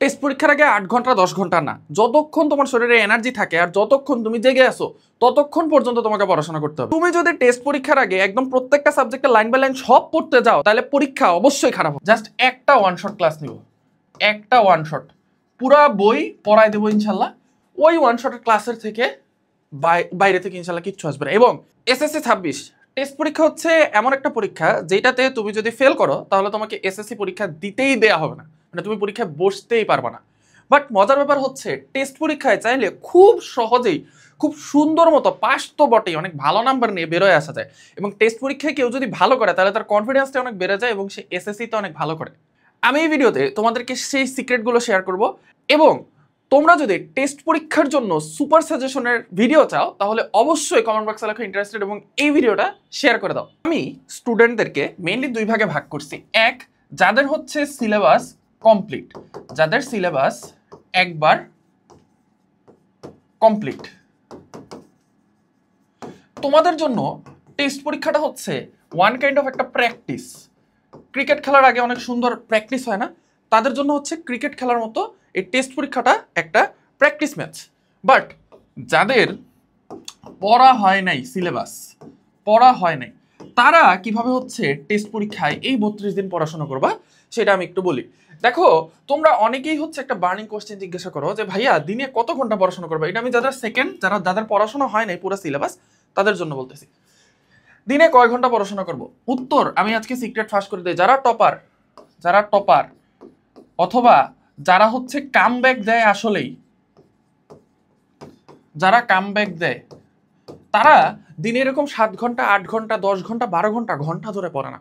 Test পরীক্ষার আগে 8 ঘন্টা 10 ঘন্টা না, যতক্ষণ তোমার শরীরে এনার্জি থাকে আর যতক্ষণ তুমি জেগে আসো ততক্ষণ পর্যন্ত তোমাকে পড়াশোনা করতে হবে। তুমি যদি টেস্ট পরীক্ষার আগে একদম প্রত্যেকটা সাবজেক্টে লাইন বাই লাইন সব পড়তে যাও তাহলে পরীক্ষা অবশ্যই খারাপ হবে। জাস্ট একটা ওয়ান শট ক্লাস নিব, একটা ওয়ান শট, পুরা বই পড়াই দেবো ইনশাল্লাহ। ওই ওয়ান শটের ক্লাসের থেকে বাইরে থেকে ইনশাল্লাহ কিচ্ছু আসবে না। এবং এসএসসি 26 টেস্ট পরীক্ষা হচ্ছে এমন একটা পরীক্ষা যেটাতে তুমি যদি ফেল করো তাহলে তোমাকে এসএসসি পরীক্ষা দিতেই দেয়া হবে না, মানে তুমি পরীক্ষায় বসতেই পারবে না। বাট মজার ব্যাপার হচ্ছে টেস্ট পরীক্ষায় চাইলে খুব সহজেই খুব সুন্দর মতো পাস তো বটেই, অনেক ভালো নাম্বার নিয়ে বেরোয় আসা যায়। এবং টেস্ট পরীক্ষায় কেউ যদি ভালো করে তাহলে তার কনফিডেন্সটা অনেক বেড়ে যায় এবং সে এসএসসিতে অনেক ভালো করে। আমি এই ভিডিওতে তোমাদেরকে সেই সিক্রেটগুলো শেয়ার করব। এবং তোমরা যদি টেস্ট পরীক্ষার জন্য সুপার সাজেশনের ভিডিও চাও তাহলে অবশ্যই কমেন্ট বক্সে লেখো ইন্টারেস্টেড এবং এই ভিডিওটা শেয়ার করে দাও। আমি স্টুডেন্টদেরকে মেইনলি দুই ভাগে ভাগ করছি। এক, যাদের হচ্ছে সিলেবাস কমপ্লিট, যাদের সিলেবাস একবার কমপ্লিট, তোমাদের জন্য টেস্ট পরীক্ষাটা হচ্ছে ওয়ান কাইন্ড অফ একটা প্র্যাকটিস। ক্রিকেট খেলার আগে অনেক সুন্দর প্র্যাকটিস হয় না, তাদের জন্য হচ্ছে ক্রিকেট খেলার মতো এই টেস্ট পরীক্ষাটা একটা প্র্যাকটিস ম্যাচ। বাট যাদের পড়া হয় নাই, সিলেবাস পড়া হয় নাই, তারা কিভাবে হচ্ছে টেস্ট পরীক্ষায় এই 32 দিন পড়াশোনা করবা সেটা আমি একটু বলি। দেখো, তোমরা অনেকেই হচ্ছে একটা বার্নিং কোশ্চেন জিজ্ঞাসা করো যে ভাইয়া দিনে কত ঘন্টা পড়াশোনা করবে। এটা আমি যাদের পড়াশোনা হয় নাই পুরো সিলেবাস তাদের জন্য বলতেছি। দিনে কয় ঘন্টা পড়াশোনা করব? উত্তর আমি আজকে সিক্রেট ফাঁস করে দিই। যারা টপার অথবা যারা হচ্ছে কামব্যাক দেয়, আসলেই যারা কামব্যাক দেয় তারা দিনে এরকম 7 ঘন্টা 8 ঘন্টা 10 ঘন্টা 12 ঘন্টা ঘন্টা ধরে পড়ে না।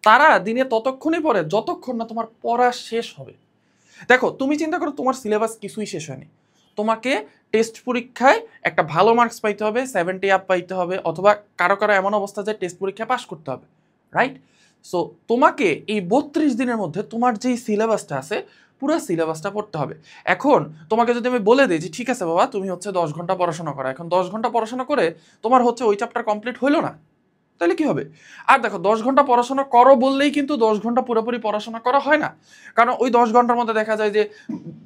তারা দিনে ততক্ষণই পড়ে যতক্ষণ না তোমার পড়া শেষ হবে। দেখো, তুমি চিন্তা করো তোমার সিলেবাস কিছুই শেষ হয়নি, তোমাকে টেস্ট পরীক্ষায় একটা ভালো মার্কস পাইতে হবে, 70 আপ পাইতে হবে, অথবা কারো কারো এমন অবস্থা যে টেস্ট পরীক্ষায় পাস করতে হবে, রাইট? সো তোমাকে এই 32 দিনের মধ্যে তোমার যেই সিলেবাসটা আছে পুরো সিলেবাসটা পড়তে হবে। এখন তোমাকে যদি আমি বলে দিই যে ঠিক আছে বাবা তুমি হচ্ছে 10 ঘন্টা পড়াশোনা করো, এখন 10 ঘন্টা পড়াশোনা করে তোমার হচ্ছে ওই চ্যাপ্টার কমপ্লিট হইলো না, তাহলে কি হবে? আর দেখো, 10 ঘন্টা পড়াশোনা করো বললেই কিন্তু 10 ঘন্টা পুরোপুরি পড়াশোনা করা হয় না। কারণ ওই 10 ঘন্টার মধ্যে দেখা যায় যে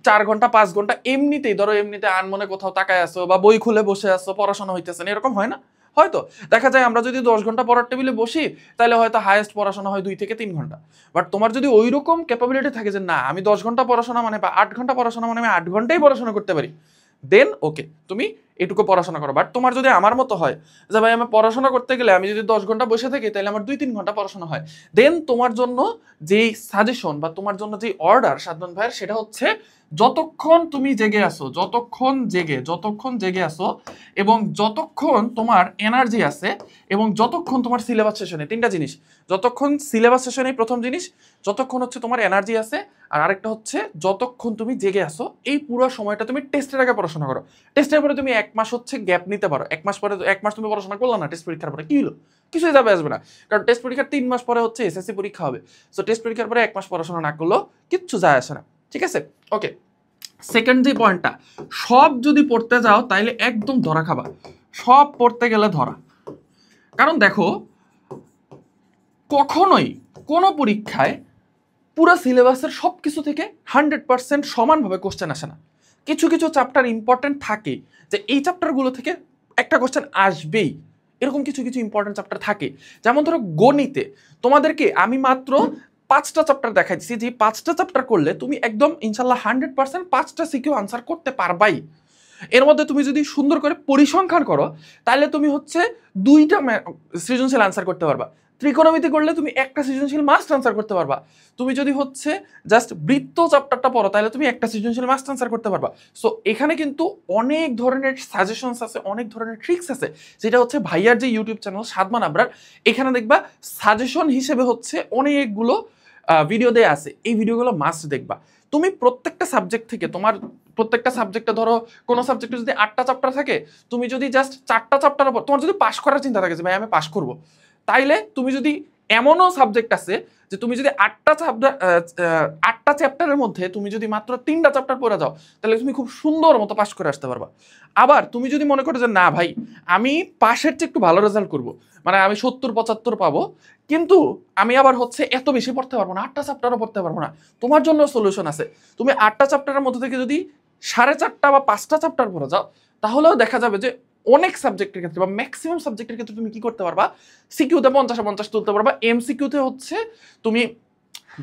4 ঘন্টা 5 ঘন্টা এমনিতেই ধরো এমনিতে আনমনে কোথাও তাকায় আসো বা বই খুলে বসে আসো, পড়াশোনা হইতেছে না, এরকম হয় না? হয়তো দেখা যায় আমরা যদি 10 ঘন্টা পড়ার টেবিলে বসি তাহলে হয়তো হাইয়েস্ট পড়াশোনা হয় 2 থেকে 3 ঘন্টা। বাট তোমার যদি ওই রকম ক্যাপাবিলিটি থাকে যে না আমি 10 ঘন্টা পড়াশোনা মানে বা 8 ঘন্টা পড়াশোনা মানে আমি 8 ঘন্টাই পড়াশোনা করতে পারি, দেন ওকে তুমি এটুকু পড়াশোনা করো। বাট তোমার যদি আমার মতো হয় যে ভাই আমি পড়াশোনা করতে গেলে আমি যদি 10 ঘন্টা বসে থাকি তাহলে আমার 2-3 ঘন্টা পড়াশোনা হয়, দেন তোমার জন্য যেই সাজেশন বা তোমার জন্য যেই অর্ডার সাদমান ভাইয়ের সেটা হচ্ছে যতক্ষণ তুমি জেগে আসো, যতক্ষণ জেগে আসো এবং যতক্ষণ তোমার এনার্জি আছে এবং যতক্ষণ তোমার সিলেবাস সেশনে, তিনটা জিনিস, যতক্ষণ সিলেবাস সেশনে প্রথম জিনিস, যতক্ষণ হচ্ছে তোমার এনার্জি আছে, আর আরেকটা হচ্ছে যতক্ষণ তুমি জেগে আসো, এই পুরো সময়টা তুমি টেস্টের আগে পড়াশোনা করো। টেস্টের পরে তুমি 1 মাস হচ্ছে গ্যাপ নিতে পারো, 1 মাস পরে 1 মাস তুমি পড়াশোনা করলো না, টেস্ট পরীক্ষার পরে কি হলো? কিছুই যাবে আসবে না, কারণ টেস্ট পরীক্ষার 3 মাস পরে হচ্ছে এসএসসি পরীক্ষা হবে। সো টেস্ট পরীক্ষার পরে 1 মাস পড়াশোনা না করলেও কিচ্ছু যায় আসে না, ঠিক আছে? ওকে, সেকেন্ড যে পয়েন্টটা, সব যদি পড়তে যাও তাইলে একদম ধরা খাবা, সব পড়তে গেলে ধরা। কারণ দেখো, কখনোই কোনো পরীক্ষায় পুরো সিলেবাসের সব কিছু থেকে 100% সমানভাবে কোশ্চেন আসে না। কিছু কিছু চ্যাপ্টার ইম্পর্টেন্ট থাকে যে এই চ্যাপ্টারগুলো থেকে একটা কোশ্চেন আসবেই, এরকম কিছু কিছু ইম্পর্টেন্ট চ্যাপ্টার থাকে। যেমন ধরো গণিতে তোমাদেরকে আমি মাত্র 5টা চ্যাপ্টার দেখাইছি, যে 5টা চ্যাপ্টার করলে তুমি একদম ইনশাল্লাহ 100% 5টা সিকিউ আনসার করতে পারবাই। এর মধ্যে তুমি যদি সুন্দর করে পরিসংখ্যান করো তাহলে তুমি হচ্ছে 2টা সৃজনশীল আনসার করতে পারবা। ত্রিকোণমিতি করলে তুমি একটা সৃজনশীল মাস্ট আনসার করতে পারবা। তুমি যদি হচ্ছে জাস্ট বৃত্ত চ্যাপ্টারটা পড়ো তাহলে তুমি একটা সৃজনশীল মাস্ট আনসার করতে পারবা। সো এখানে কিন্তু অনেক ধরনের সাজেশনস আছে, অনেক ধরনের ট্রিক্স আছে, যেটা হচ্ছে ভাইয়ার যে ইউটিউব চ্যানেল সাদমান আবরার, এখানে দেখবা সাজেশন হিসেবে হচ্ছে অনেকগুলো ভিডিও দেয়া আছে, এই ভিডিওগুলো মাস্ট দেখবা। তুমি প্রত্যেকটা সাবজেক্ট থেকে তোমার প্রত্যেকটা সাবজেক্টে ধরো কোনো সাবজেক্টে যদি 8টা চ্যাপ্টার থাকে, তুমি যদি জাস্ট 4টা চ্যাপ্টার তোমার যদি পাস করার চিন্তা থাকে যে ভাই আমি পাস করবো, তাইলে তুমি যদি এমনও সাবজেক্ট আছে যে তুমি যদি 8টা চ্যাপ্টারের মধ্যে তুমি যদি মাত্র 3টা চ্যাপ্টার পড়ে যাও তাহলে তুমি খুব সুন্দর মতো পাস করে আসতে পারবা। আবার তুমি যদি মনে করো যে না ভাই আমি পাশের চেয়ে একটু ভালো রেজাল্ট করব, মানে আমি 70-75 পাবো, কিন্তু আমি আবার হচ্ছে এত বেশি পড়তে পারবো না, 8টা চ্যাপ্টারও পড়তে পারবো না, তোমার জন্য সলিউশন আছে। তুমি 8টা চ্যাপ্টারের মধ্যে থেকে যদি 4.5টা বা 5টা চ্যাপ্টার পড়ে যাও তাহলেও দেখা যাবে যে অনেক সাবজেক্টের ক্ষেত্রে বা ম্যাক্সিমাম সাবজেক্টের ক্ষেত্রে তুমি কি করতে পারবা, সিকিউতে 50-50 তুলতে পারবা, এমসিকিউতে হচ্ছে তুমি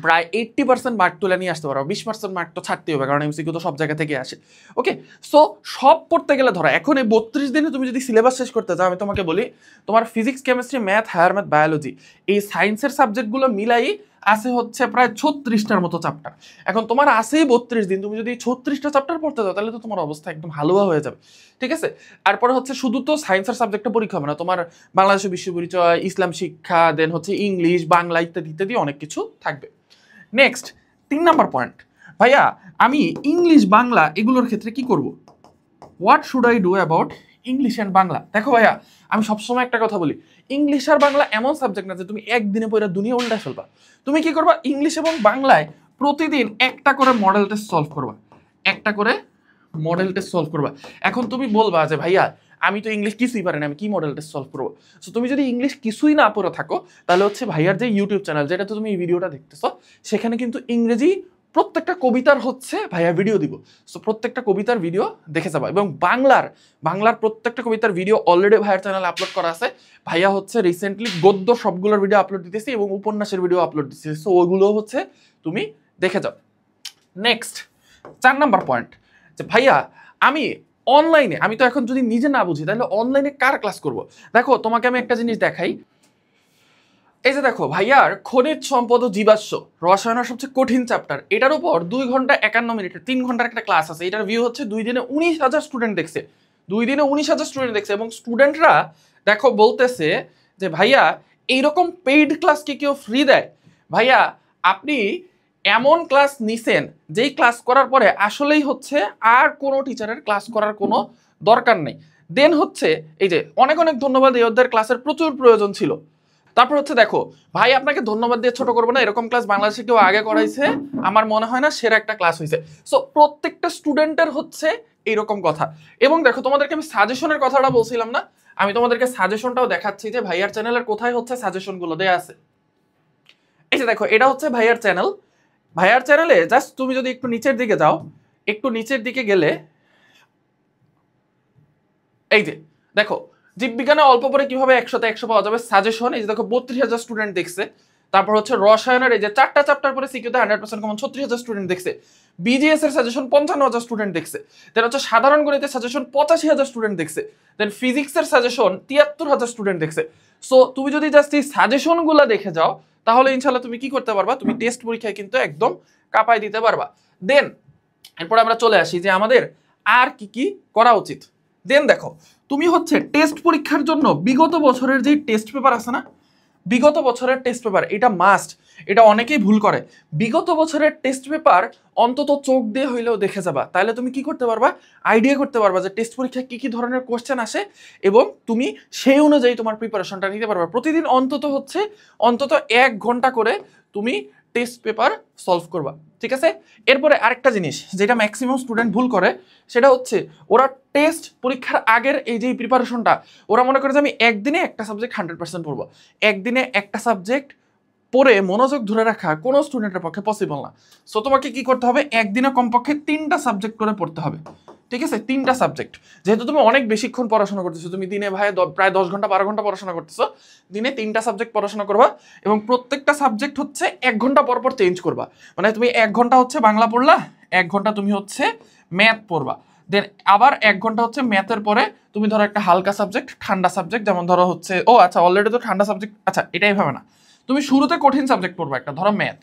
প্রায় 80% মার্ক তুলে নিয়ে আসতে পারো, 20% মার্ক তো ছাড়তে হবে কারণ এমসিকিউ তো সব জায়গা থেকে আসে। ওকে, সো সব পড়তে গেলে ধরো এখন এই 32 দিনে তুমি যদি সিলেবাস শেষ করতে চাও, আমি তোমাকে বলি তোমার physics, chemistry, math, higher math, biology এই সায়েন্সের সাবজেক্টগুলো মিলাই আছে হচ্ছে প্রায় 36টার মতো চ্যাপ্টার। এখন তোমার আছেই 32 দিন, তুমি যদি 36টা চ্যাপ্টার পড়তে যাও তাহলে তো তোমার অবস্থা একদম হালুয়া হয়ে যাবে। ঠিক আছে, তারপরে হচ্ছে শুধু তো সায়েন্সের সাবজেক্টে পরীক্ষা হবে না, তোমার বাংলাদেশের বিশ্ব পরিচয়, ইসলাম শিক্ষা, দেন হচ্ছে ইংলিশ, বাংলা ইত্যাদি ইত্যাদি অনেক কিছু থাকবে। নেক্সট 3 নাম্বার পয়েন্ট, ভাইয়া আমি ইংলিশ বাংলা এগুলোর ক্ষেত্রে কি করব, what should I do about English and Bangla? দেখো ভাইয়া আমি সবসময় একটা কথা বলি, ইংলিশ আর বাংলা এমন সাবজেক্ট না যে তুমি একদিনে পড়ে দুনিয়া উল্টা ফেলবা। তুমি কি করবা, ইংলিশ এবং বাংলায় প্রতিদিন একটা করে মডেল টেস্ট সলভ করবা, একটা করে মডেল টেস্ট সলভ করবা। এখন তুমি বলবা যে ভাইয়া আমি তো ইংলিশ কিছুই পারি না, আমি কি মডেল টেস্ট সলভ করবো? সো তুমি যদি ইংলিশ কিছুই না পড়ে থাকো তাহলে হচ্ছে ভাইয়ার যে ইউটিউব চ্যানেল, যেটাতে তুমি এই ভিডিওটা দেখতেছো, সেখানে কিন্তু ইংরেজি প্রত্যেকটা কবিতার হচ্ছে ভাইয়া ভিডিও দিব। সো প্রত্যেকটা কবিতার ভিডিও দেখে যাবা, এবং বাংলার প্রত্যেকটা কবিতার ভিডিও অলরেডি ভাইয়ার চ্যানেলে আপলোড করা আছে। ভাইয়া হচ্ছে রিসেন্টলি গদ্য সবগুলোর ভিডিও আপলোড দিতেছি এবং উপন্যাসের ভিডিও আপলোড দিতেছি, সো ওইগুলো হচ্ছে তুমি দেখে যাও। নেক্সট 4 নাম্বার পয়েন্ট, যে ভাইয়া আমি অনলাইনে, আমি তো এখন যদি নিজে না বুঝি তাহলে অনলাইনে কার ক্লাস করব? দেখো তোমাকে আমি একটা জিনিস দেখাই, এই যে দেখো ভাইয়ার খনিজ সম্পদ ও জীবাশ্ম রসায়নের সবচেয়ে কঠিন চ্যাপ্টার, এটার উপর 2 ঘন্টা 51 মিনিটের 3 ঘন্টার একটা ক্লাস আছে। এটার ভিউ হচ্ছে 2 দিনে 19,000 স্টুডেন্ট দেখছে, 2 দিনে 19,000 স্টুডেন্ট দেখছে, এবং স্টুডেন্টরা দেখো বলতেছে যে ভাইয়া এইরকম পেইড ক্লাস কি কেউ ফ্রি দেয়? ভাইয়া আপনি এমন ক্লাস নিছেন যেই ক্লাস করার পরে আসলেই হচ্ছে আর কোনো টিচারের ক্লাস করার কোনো দরকার নেই। দেন হচ্ছে এই যে অনেক অনেক ধন্যবাদ, এই অধ্যায়ের ক্লাসের প্রচুর প্রয়োজন ছিল। তারপর হচ্ছে দেখো ভাই আপনাকে ধন্যবাদ দিয়ে ছোট করবো না, এরকম ক্লাস বাংলাদেশে কেউ আগে করাইছে আমার মনে হয় না, সেরা একটা ক্লাস হয়েছে। সো প্রত্যেকটা স্টুডেন্টের হচ্ছে এইরকম কথা। এবং দেখো তোমাদেরকে আমি সাজেশনের কথাটা বলছিলাম না, আমি তোমাদেরকে সাজেশনটাও দেখাচ্ছি যে ভাইয়ার চ্যানেলের কোথায় হচ্ছে সাজেশনগুলো দেয়া আছে। এই যে দেখো এটা হচ্ছে ভাইয়ার চ্যানেল, ভাইয়ার চ্যানেলে জাস্ট তুমি যদি একটু নিচের দিকে যাও, একটু নিচের দিকে গেলে এই যে দেখো জীববিজ্ঞানে অল্প পরে কিভাবে 100তে 100 পাওয়া যাবে সাজেশন, এই যে দেখো 32,000 স্টুডেন্ট দেখছে। তারপর হচ্ছে রসায়নের এই যে 4টা চ্যাপ্টার পরে সিকিউতে 100% কমন 36,000 স্টুডেন্ট দেখছে। বিজিএস এর সাজেশন 55,000 স্টুডেন্ট দেখছে। দেন হচ্ছে সাধারণ গণিতের সাজেশন 85,000 স্টুডেন্ট দেখছে। দেন ফিজিক্সের সাজেশন 73,000 স্টুডেন্ট দেখছে। সো তুমি যদি জাস্ট এই সাজেশনগুলো দেখে যাও তাহলে ইনশাআল্লাহ তুমি কি করতে পারবা, তুমি টেস্ট পরীক্ষায় কিন্তু একদম কাঁপায় দিতে পারবা। দেন এরপর আমরা চলে আসি যে আমাদের আর কি কি করা উচিত। দেন দেখো তুমি হচ্ছে টেস্ট পরীক্ষার জন্য বিগত বছরের যে টেস্ট পেপার আছে না, বিগত বছরের টেস্ট পেপার এটা মাস্ট, এটা অনেকেই ভুল করে। বিগত বছরের টেস্ট পেপার অন্তত চোখ দিয়ে হইলেও দেখে যাবা, তাহলে তুমি কি করতে পারবা, আইডিয়া করতে পারবা যে টেস্ট পরীক্ষায় কি কি ধরনের কোশ্চেন আসে, এবং তুমি সেই অনুযায়ী তোমার প্রিপারেশনটা নিতে পারবা। প্রতিদিন অন্তত 1 ঘন্টা করে তুমি টেস্ট পেপার সলভ করবা, ঠিক আছে? এরপরে আরেকটা জিনিস যেটা ম্যাক্সিমাম স্টুডেন্ট ভুল করে সেটা হচ্ছে ওরা টেস্ট পরীক্ষার আগের এই যে প্রিপারেশনটা, ওরা মনে করে যে আমি একদিনে একটা সাবজেক্ট 100% পড়বো। একদিনে একটা সাবজেক্ট পড়ে মনোযোগ ধরে রাখা কোনো স্টুডেন্টের পক্ষে পসিবল না। সো তোমাকে কি করতে হবে, একদিনে কমপক্ষে 3টা সাবজেক্ট করে পড়তে হবে, ঠিক আছে? 3টা সাবজেক্ট, যেহেতু তুমি অনেক বেশিক্ষণ পড়াশোনা করতেছো, তুমি দিনে ভাই প্রায় 10 ঘন্টা 12 ঘন্টা পড়াশোনা করতেছো, দিনে 3টা সাবজেক্ট পড়াশোনা করবা, এবং প্রত্যেকটা সাবজেক্ট হচ্ছে 1 ঘন্টা পর পর চেঞ্জ করবা। মানে তুমি 1 ঘন্টা হচ্ছে বাংলা পড়লা, 1 ঘন্টা তুমি হচ্ছে ম্যাথ পড়বা, দেন আবার 1 ঘন্টা হচ্ছে ম্যাথের পরে তুমি ধরো একটা হালকা সাবজেক্ট, ঠান্ডা সাবজেক্ট, যেমন ধরো হচ্ছে আচ্ছা অলরেডি তো ঠান্ডা সাবজেক্ট, আচ্ছা এটাই ভাবে না, তুমি শুরুতে কঠিন সাবজেক্ট পড়বা একটা, ধরো ম্যাথ,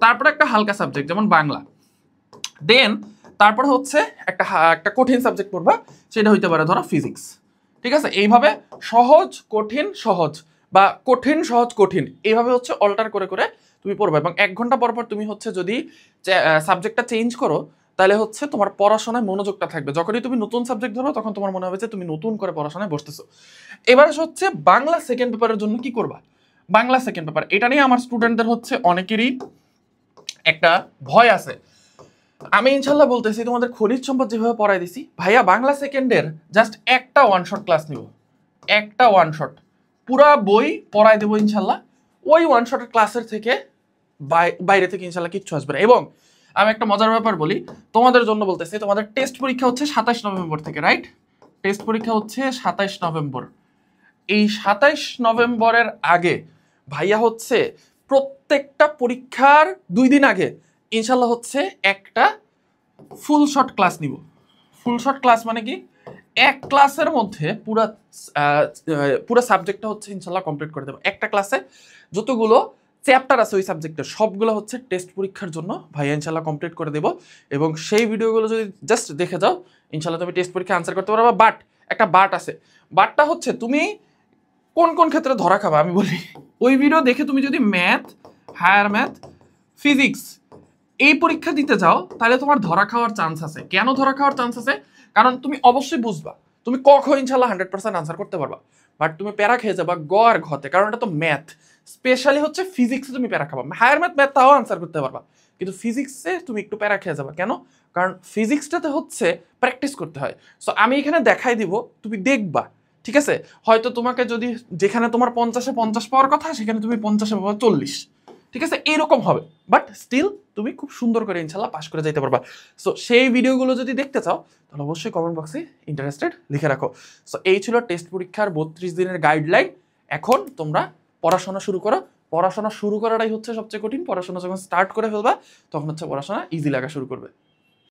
তারপরে একটা হালকা সাবজেক্ট যেমন বাংলা, দেন তারপর হচ্ছে একটা কঠিন সাবজেক্ট পড়বা, সেটা হইতে পারে ধরো ফিজিক্স, ঠিক আছে? এইভাবে সহজ কঠিন সহজ বা কঠিন সহজ কঠিন এইভাবে হচ্ছে অল্টার করে করে তুমি পড়বে, এবং 1 ঘন্টা পর পর তুমি হচ্ছে যদি সাবজেক্টটা চেঞ্জ করো তাহলে হচ্ছে তোমার পড়াশোনায় মনোযোগটা থাকবে। যখনই তুমি নতুন সাবজেক্ট ধরো তখন তোমার মনে হবে যে তুমি নতুন করে পড়াশোনায় বসতেছো। এবার হচ্ছে বাংলা সেকেন্ড পেপারের জন্য কি করবা। বাংলা সেকেন্ড পেপার, এটা নিয়ে আমার স্টুডেন্টদের হচ্ছে অনেকেরই একটা ভয় আছে। আমি ইনশাল্লাহ বলতেছি তোমাদের খনিজ সম্পদ যেভাবে পড়াই দিছি, ভাইয়া বাংলা সেকেন্ডের জাস্ট একটা ওয়ান শট ক্লাস নিব, একটা ওয়ান শট, পুরা বই পড়াই দেবো ইনশাল্লাহ। ওই ওয়ান শটের ক্লাসের থেকে বাইরে থেকে ইনশাল্লাহ কিচ্ছু আসবে না। এবং আমি একটা মজার ব্যাপার বলি তোমাদের জন্য, বলতেছি তোমাদের টেস্ট পরীক্ষা হচ্ছে 27 নভেম্বর থেকে, রাইট? টেস্ট পরীক্ষা হচ্ছে 27 নভেম্বর। এই 27 নভেম্বরের আগে ভাইয়া হচ্ছে প্রত্যেকটা পরীক্ষার 2 দিন আগে ইনশাল্লাহ হচ্ছে একটা ফুল শর্ট ক্লাস নিব। ফুল শর্ট ক্লাস মানে কি, এক ক্লাসের মধ্যে পুরো সাবজেক্টটা হচ্ছে ইনশাল্লাহ কমপ্লিট করে দেবো। একটা ক্লাসে যতগুলো চ্যাপ্টার আছে ওই সাবজেক্টের সবগুলো হচ্ছে টেস্ট পরীক্ষার জন্য ভাইয়া ইনশাল্লাহ কমপ্লিট করে দেবো। এবং সেই ভিডিওগুলো যদি জাস্ট দেখে যাও ইনশাল্লাহ তুমি টেস্ট পরীক্ষা আনসার করতে পারবা। বাট একটা বাট আছে, বাটটা হচ্ছে তুমি কোন কোন ক্ষেত্রে ধরা খাবা আমি বলি। ওই ভিডিও দেখে তুমি যদি ম্যাথ, হায়ার ম্যাথ, ফিজিক্স এই পরীক্ষা দিতে যাও তাহলে তোমার ধরা খাওয়ার চান্স আছে। কেন ধরা খাওয়ার চান্স আছে? কারণ তুমি অবশ্যই বুঝবা, তুমি ইনশাল্লাহ 100% আনসার করতে পারবা, বাট তুমি প্যারা খেয়ে যাবা গ আর ঘতে, কারণ এটা তো ম্যাথ। স্পেশালি হচ্ছে ফিজিক্সে তুমি প্যারা খাবা, হায়ার ম্যাথ তাও আনসার করতে পারবা, কিন্তু ফিজিক্সে তুমি একটু প্যারা খেয়ে যাবা। কেন? কারণ ফিজিক্সটাতে হচ্ছে প্র্যাকটিস করতে হয়। সো আমি এখানে দেখাই দিব, তুমি দেখবা, ঠিক আছে? হয়তো তোমাকে যদি যেখানে তোমার 50-এ 50 পাওয়ার কথা সেখানে তুমি 50-এ পাবা 40, ঠিক আছে? এরকম হবে, বাট স্টিল তুমি খুব সুন্দর করে ইনশাল্লাহ পাস করে যেতে পারবা। সো সেই ভিডিওগুলো যদি দেখতে চাও তাহলে অবশ্যই কমেন্ট বক্সে ইন্টারেস্টেড লিখে রাখো। সো এই ছিল টেস্ট পরীক্ষার 32 দিনের গাইডলাইন। এখন তোমরা পড়াশোনা শুরু করো। পড়াশোনা শুরু করাটাই হচ্ছে সবচেয়ে কঠিন। পড়াশোনা যখন স্টার্ট করে ফেলবা তখন হচ্ছে পড়াশোনা ইজি লাগা শুরু করবে।